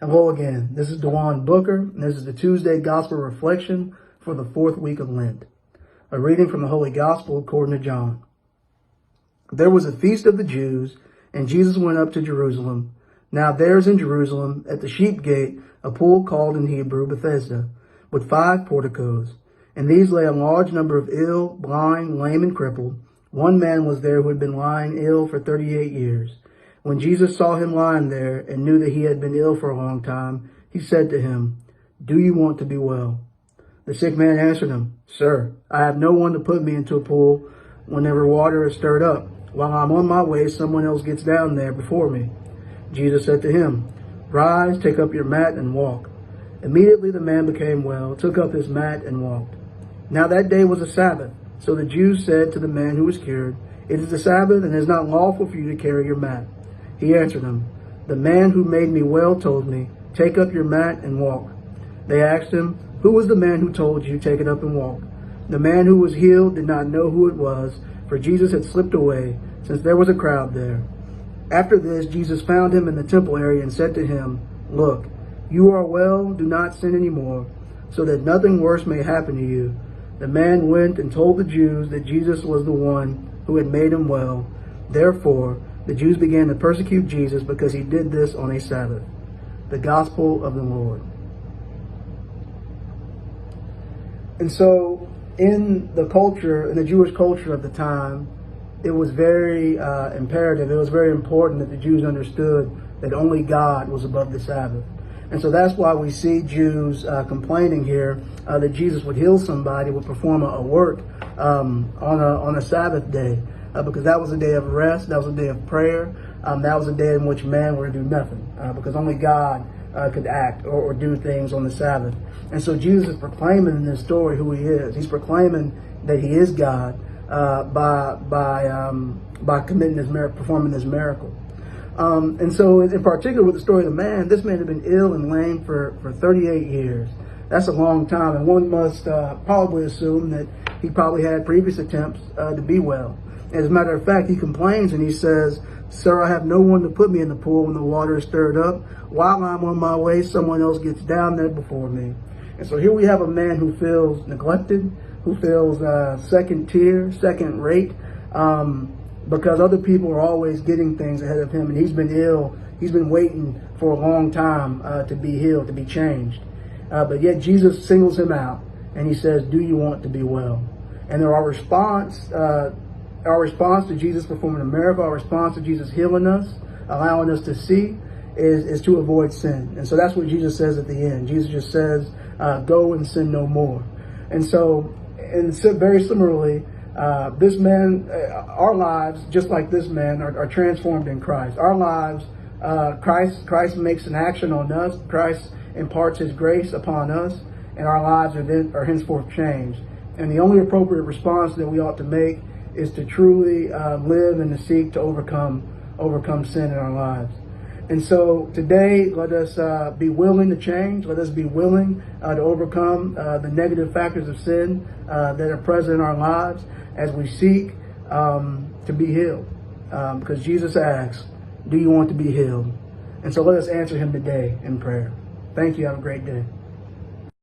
Hello again. This is Duwan Booker, and this is the Tuesday Gospel Reflection for the 4th week of Lent. A reading from the Holy Gospel according to John. There was a feast of the Jews, and Jesus went up to Jerusalem. Now there's in Jerusalem, at the sheep gate, a pool called in Hebrew Bethesda, with 5 porticos. In these lay a large number of ill, blind, lame, and crippled. One man was there who had been lying ill for 38 years. When Jesus saw him lying there and knew that he had been ill for a long time, he said to him, "Do you want to be well?" The sick man answered him, "Sir, I have no one to put me into a pool whenever water is stirred up. While I'm on my way, someone else gets down there before me." Jesus said to him, "Rise, take up your mat and walk." Immediately the man became well, took up his mat and walked. Now that day was a Sabbath. So the Jews said to the man who was cured, "It is the Sabbath, and it is not lawful for you to carry your mat." He answered them, "The man who made me well told me, 'Take up your mat and walk.'" They asked him, "Who was the man who told you, 'Take it up and walk'?" The man who was healed did not know who it was, for Jesus had slipped away, since there was a crowd there. After this, Jesus found him in the temple area and said to him, "Look, you are well, do not sin anymore, so that nothing worse may happen to you." The man went and told the Jews that Jesus was the one who had made him well. Therefore, the Jews began to persecute Jesus because he did this on a Sabbath. The Gospel of the Lord. And so, in the culture, in the Jewish culture of the time, it was very imperative, it was very important that the Jews understood that only God was above the Sabbath. And so that's why we see Jews complaining here that Jesus would heal somebody, would perform a work on a Sabbath day. Because that was a day of rest, that was a day of prayer, that was a day in which man were to do nothing, because only God could act or do things on the Sabbath. And so Jesus is proclaiming in this story who he is. He's proclaiming that he is God by committing this performing this miracle. And so in particular with the story of the man, this man had been ill and lame for 38 years. That's a long time, and one must probably assume that he probably had previous attempts to be well. As a matter of fact, he complains and he says, "Sir, I have no one to put me in the pool when the water is stirred up. While I'm on my way, someone else gets down there before me." And so here we have a man who feels neglected, who feels second tier, second rate, because other people are always getting things ahead of him, and he's been ill. He's been waiting for a long time to be healed, to be changed. But yet Jesus singles him out and he says, "Do you want to be well?" And our response to Jesus performing a miracle, our response to Jesus healing us, allowing us to see, is to avoid sin. And so that's what Jesus says at the end. Jesus just says, "Go and sin no more." And so, very similarly, this man, our lives, just like this man, are transformed in Christ. Our lives, Christ makes an action on us. Christ imparts his grace upon us, and our lives are henceforth changed. And the only appropriate response that we ought to make is to truly live and to seek to overcome sin in our lives. And so today, let us be willing to change. Let us be willing to overcome the negative factors of sin that are present in our lives as we seek to be healed. Because Jesus asks, "Do you want to be healed?" And so let us answer him today in prayer. Thank you. Have a great day.